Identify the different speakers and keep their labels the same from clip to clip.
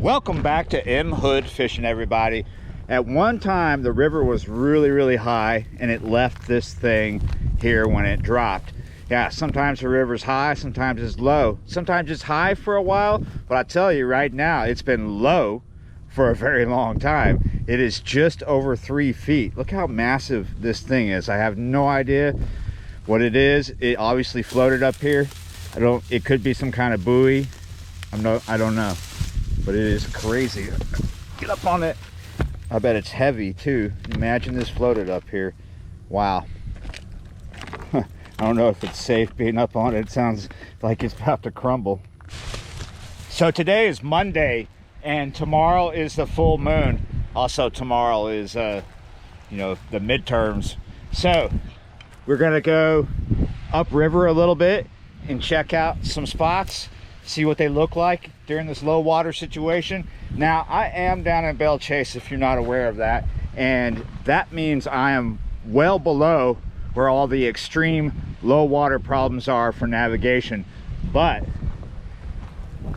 Speaker 1: Welcome back to M Hood Fishing, everybody. At one time the river was really high and it left this thing here when it dropped. Yeah, sometimes the river's high, sometimes it's low, sometimes it's high for a while, but I tell you right now it's been low for a very long time. It is just over 3 feet. Look how massive this thing is. I have no idea what it is. It obviously floated up here. It could be some kind of buoy. I don't know, but it is crazy. Get up on it. I bet it's heavy too. Imagine this floated up here. Wow. I don't know if it's safe being up on it. It sounds like it's about to crumble. So today is Monday and tomorrow is the full moon. Also tomorrow is the midterms. So we're gonna go upriver a little bit and check out some spots, see what they look like during this low water situation. Now I am down in Belle Chasse, if you're not aware of that, and that means I am well below where all the extreme low water problems are for navigation, but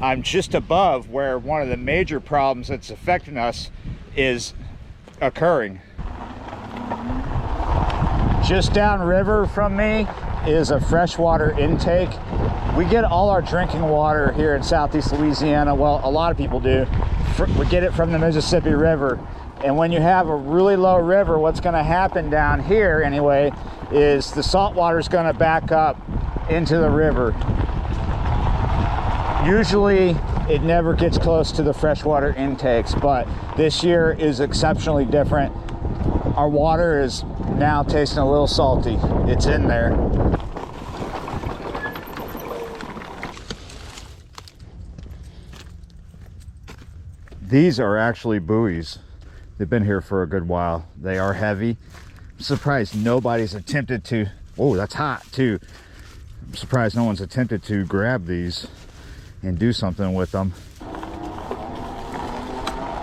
Speaker 1: I'm just above where one of the major problems that's affecting us is occurring. Just downriver from me is a freshwater intake. We get all our drinking water here in Southeast Louisiana. Well, a lot of people do. We get it from the Mississippi River. And when you have a really low river, what's going to happen down here anyway is the salt water is going to back up into the river. Usually it never gets close to the freshwater intakes, but this year is exceptionally different. Our water is now tasting a little salty. It's in there. These are actually buoys. They've been here for a good while. They are heavy. I'm surprised nobody's attempted to, oh, that's hot too. I'm surprised no one's attempted to grab these and do something with them.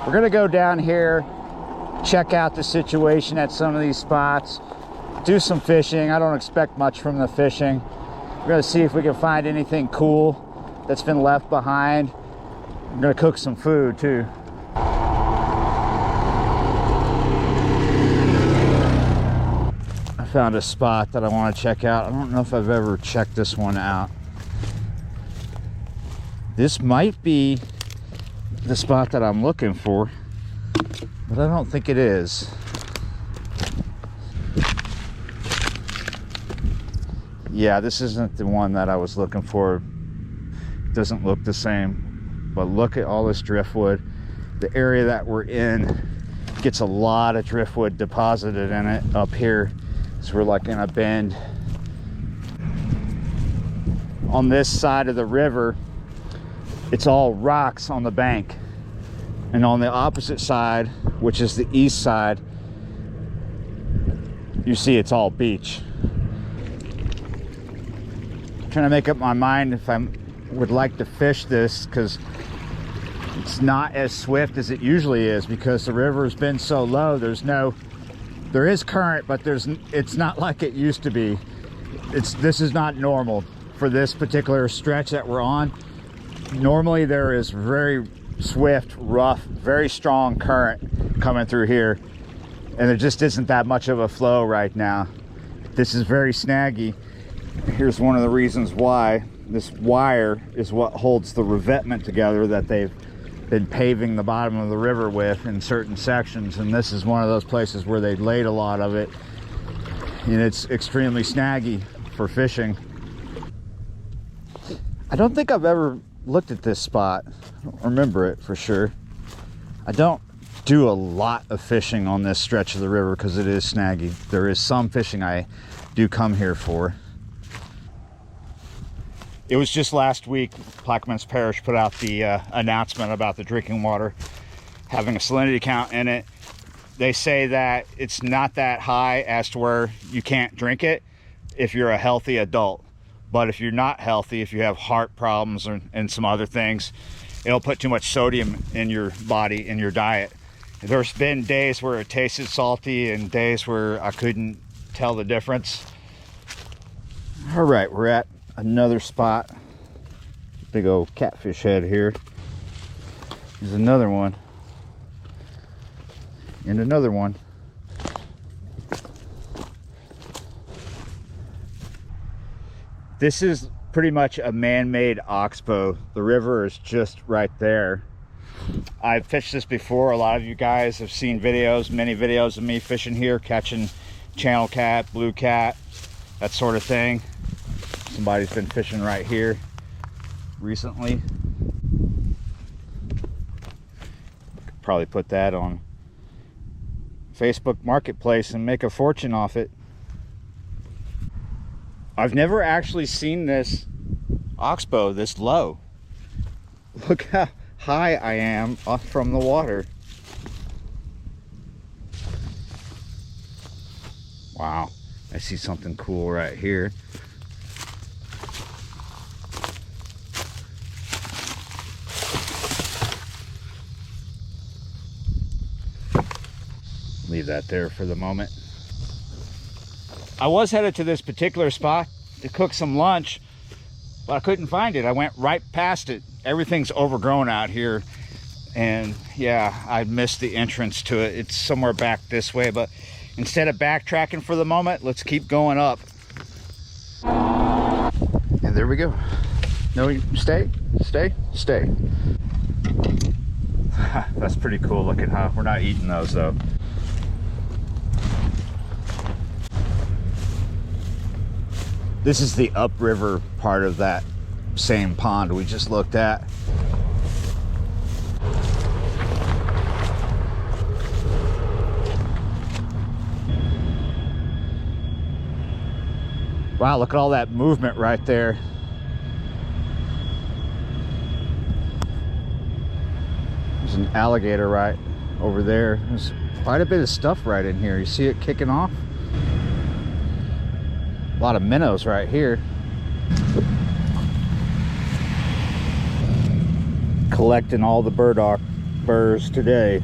Speaker 1: We're gonna go down here, check out the situation at some of these spots, do some fishing. I don't expect much from the fishing. We're gonna see if we can find anything cool that's been left behind. I'm gonna cook some food too. I found a spot that I want to check out. I don't know if I've ever checked this one out. This might be the spot that I'm looking for, but I don't think it is. Yeah, this isn't the one that I was looking for. It doesn't look the same, but look at all this driftwood. The area that we're in gets a lot of driftwood deposited in it up here. So we're like in a bend. On this side of the river, it's all rocks on the bank. And on the opposite side, which is the east side, you see it's all beach. I'm trying to make up my mind if I would like to fish this, because it's not as swift as it usually is, because the river's been so low. There is current, but it's not like it used to be. This is not normal for this particular stretch that we're on. Normally there is very swift, rough, very strong current coming through here, and there just isn't that much of a flow right now. This is very snaggy. Here's one of the reasons why. This wire is what holds the revetment together that they've been paving the bottom of the river with in certain sections, and this is one of those places where they laid a lot of it, and it's extremely snaggy for fishing. I don't think I've ever looked at this spot. I don't remember it for sure. I don't do a lot of fishing on this stretch of the river because it is snaggy. There is some fishing I do come here for. It was just last week, Plaquemines Parish put out the announcement about the drinking water having a salinity count in it. They say that it's not that high as to where you can't drink it if you're a healthy adult. But if you're not healthy, if you have heart problems and some other things, it'll put too much sodium in your body, in your diet. There's been days where it tasted salty and days where I couldn't tell the difference. All right, we're at another spot. Big old catfish head here. There's another one. And another one. This is pretty much a man-made oxbow. The river is just right there. I've fished this before. A lot of you guys have seen videos, many videos of me fishing here, catching channel cat, blue cat, that sort of thing. Somebody's been fishing right here recently. Could probably put that on Facebook Marketplace and make a fortune off it. I've never actually seen this oxbow this low. Look how high I am off from the water. Wow, I see something cool right here. Leave that there for the moment. I was headed to this particular spot to cook some lunch, but I couldn't find it. I went right past it. Everything's overgrown out here, and yeah, I missed the entrance to it. It's somewhere back this way, but instead of backtracking for the moment, let's keep going up. And there we go. No, stay. That's pretty cool looking, huh? We're not eating those though. This is the upriver part of that same pond we just looked at. Wow, look at all that movement right there. There's an alligator right over there. There's quite a bit of stuff right in here. You see it kicking off? A lot of minnows right here. Collecting all the burrs today.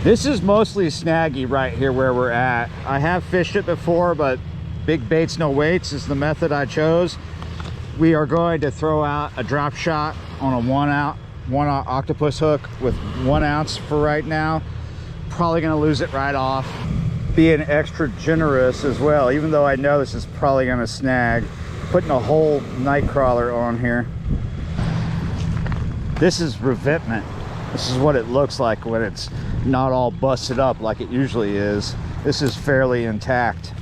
Speaker 1: This is mostly snaggy right here where we're at. I have fished it before, but big baits, no weights is the method I chose. We are going to throw out a drop shot on a one octopus hook with 1 ounce for right now. Probably gonna lose it right off. Being extra generous as well, even though I know this is probably gonna snag. Putting a whole night crawler on here. This is revetment. This is what it looks like when it's not all busted up like it usually is. This is fairly intact.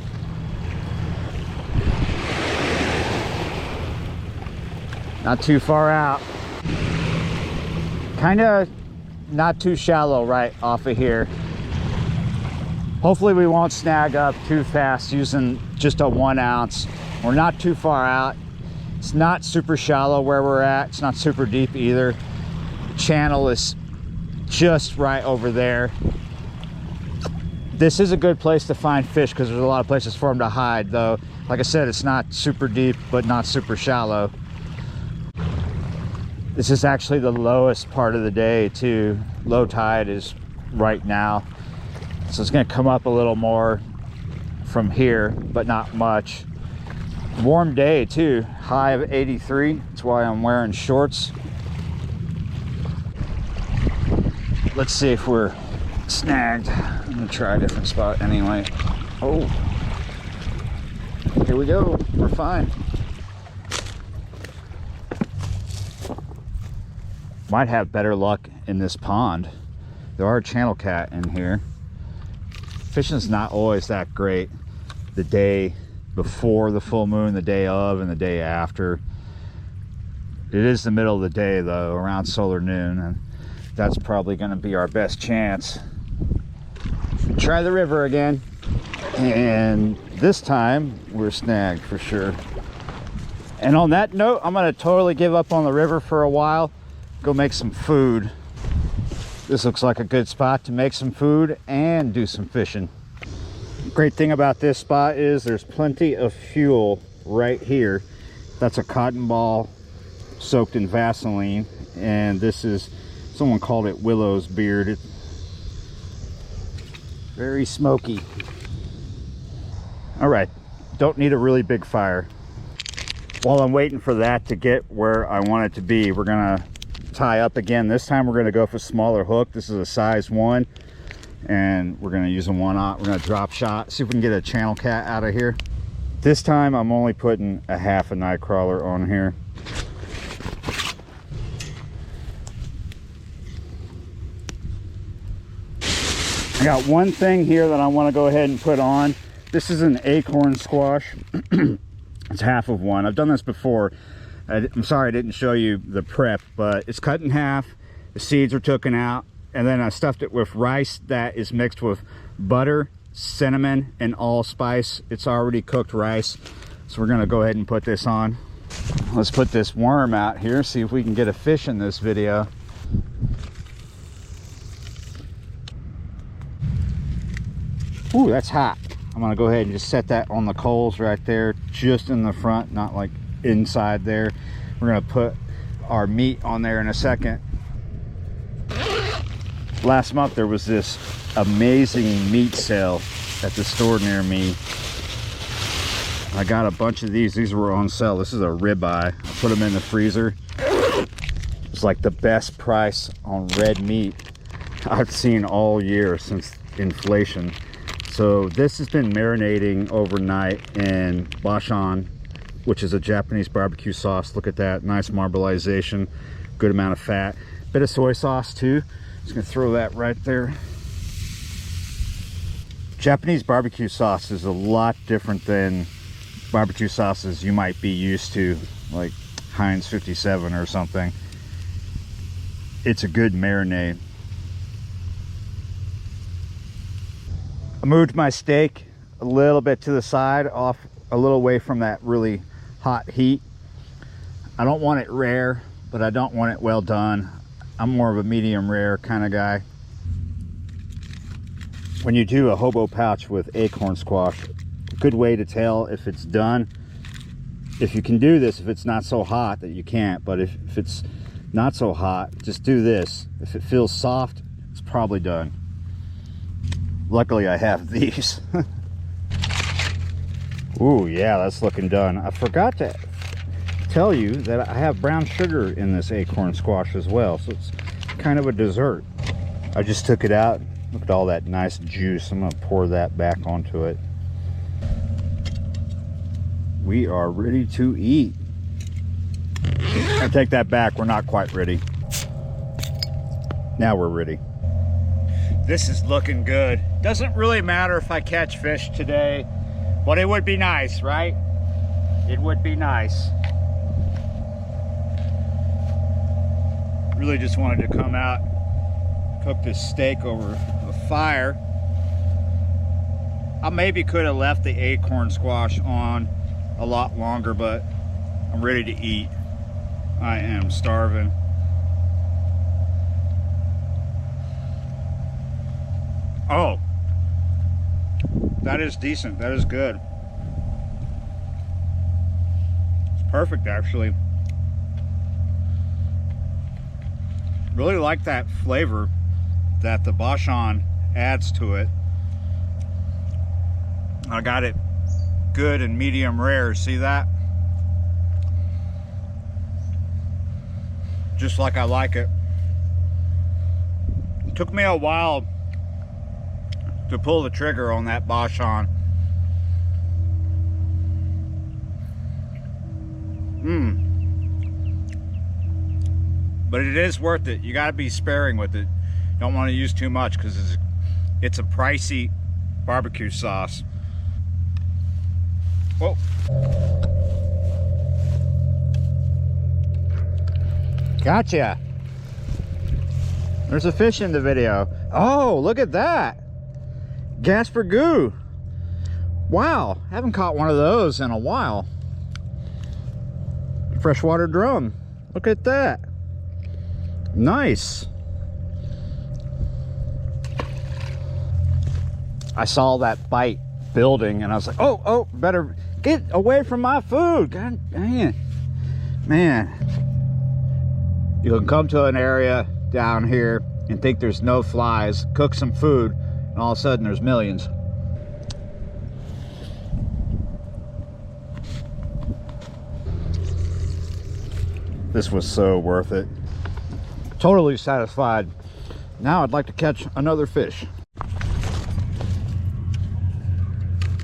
Speaker 1: Not too far out. Kind of not too shallow right off of here. Hopefully we won't snag up too fast using just a 1 ounce. We're not too far out. It's not super shallow where we're at. It's not super deep either. The channel is just right over there. This is a good place to find fish because there's a lot of places for them to hide though. Like I said, it's not super deep, but not super shallow. This is actually the lowest part of the day too. Low tide is right now. So it's gonna come up a little more from here, but not much. Warm day too, high of 83. That's why I'm wearing shorts. Let's see if we're snagged. I'm gonna try a different spot anyway. Oh, here we go, we're fine. Might have better luck in this pond. There are channel cat in here. Fishing's not always that great the day before the full moon, the day of, and the day after. It is the middle of the day though, around solar noon, and that's probably going to be our best chance. Try the river again, and this time we're snagged for sure. And on that note, I'm going to totally give up on the river for a while, go make some food. This looks like a good spot to make some food and do some fishing. Great thing about this spot is there's plenty of fuel right here. That's a cotton ball soaked in Vaseline, and this is, someone called it Willow's beard. It's very smoky. All right, don't need a really big fire. While I'm waiting for that to get where I want it to be, we're gonna tie up again. This time we're going to go for smaller hook. This is a size 1, and we're going to use a 1/0. We're going to drop shot, see if we can get a channel cat out of here. This time I'm only putting a 1/2 night crawler on here. I got one thing here that I want to go ahead and put on. This is an acorn squash. It's 1/2 of one. I've done this before. I'm sorry I didn't show you the prep, but it's cut in half. The seeds are taken out, and then I stuffed it with rice that is mixed with butter, cinnamon, and allspice. It's already cooked rice. So we're gonna go ahead and put this on. Let's put this worm out here, see if we can get a fish in this video. Ooh, that's hot. I'm gonna go ahead and just set that on the coals right there, just in the front, not like inside there. We're gonna put our meat on there in a second. Last month there was this amazing meat sale at the store near me. I got a bunch of these. These were on sale. This is a ribeye. I put them in the freezer. It's like the best price on red meat I've seen all year since inflation. So this has been marinating overnight in Bashan, which is a Japanese barbecue sauce. Look at that, nice marbleization, good amount of fat. Bit of soy sauce too. Just gonna throw that right there. Japanese barbecue sauce is a lot different than barbecue sauces you might be used to, like Heinz 57 or something. It's a good marinade. I moved my steak a little bit to the side, off a little away from that really hot heat. I don't want it rare, but I don't want it well done. I'm more of a medium rare kind of guy. When you do a hobo pouch with acorn squash, a good way to tell if it's done, if you can do this, if it's not so hot that you can't, but if it's not so hot, just do this. If it feels soft, it's probably done. Luckily I have these. Ooh, yeah, that's looking done. I forgot to tell you that I have brown sugar in this acorn squash as well, so it's kind of a dessert. I just took it out. Look at all that nice juice. I'm gonna pour that back onto it. We are ready to eat. I take that back, we're not quite ready. Now we're ready. This is looking good. Doesn't really matter if I catch fish today, but it would be nice, right? It would be nice. Really just wanted to come out, cook this steak over a fire. I maybe could have left the acorn squash on a lot longer, but I'm ready to eat. I am starving. Oh, that is decent. That is good. It's perfect, actually. Really like that flavor that the Bashan adds to it. I got it good and medium rare. See that? Just like I like it. It took me a while to pull the trigger on that Bashan. But it is worth it. You got to be sparing with it. Don't want to use too much because it's a pricey barbecue sauce. Whoa. Gotcha. There's a fish in the video. Oh, look at that. Gasper goo. Wow, haven't caught one of those in a while. Freshwater drum. Look at that. Nice. I saw that bite building and I was like, oh, better get away from my food. God dang it. Man. You can come to an area down here and think there's no flies, cook some food, and all of a sudden there's millions. This was so worth it. Totally satisfied. Now I'd like to catch another fish.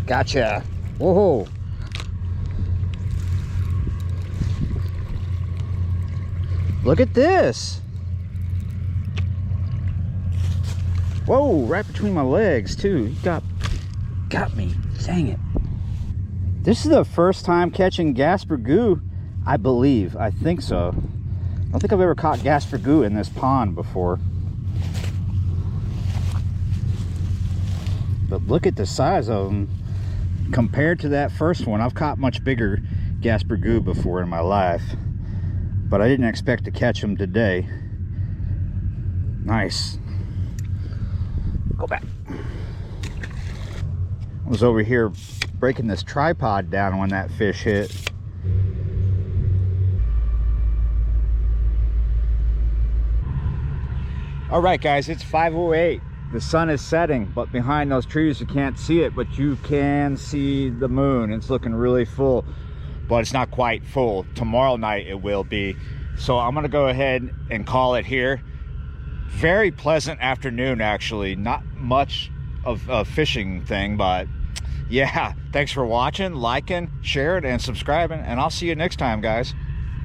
Speaker 1: Gotcha. Whoa. Look at this. Whoa, right between my legs too. He got me. Dang it. This is the first time catching Gasper Goo, I believe. I think so. I don't think I've ever caught Gasper Goo in this pond before. But look at the size of them compared to that first one. I've caught much bigger Gasper Goo before in my life, but I didn't expect to catch them today. Nice. Go back. I was over here breaking this tripod down when that fish hit. All right, guys, it's 5:08. The sun is setting, but behind those trees you can't see it, but you can see the moon. It's looking really full, but it's not quite full. Tomorrow night it will be. So I'm gonna go ahead and call it here. Very pleasant afternoon, actually. Not much of a fishing thing, but yeah, thanks for watching, liking, sharing, and subscribing, and I'll see you next time, guys.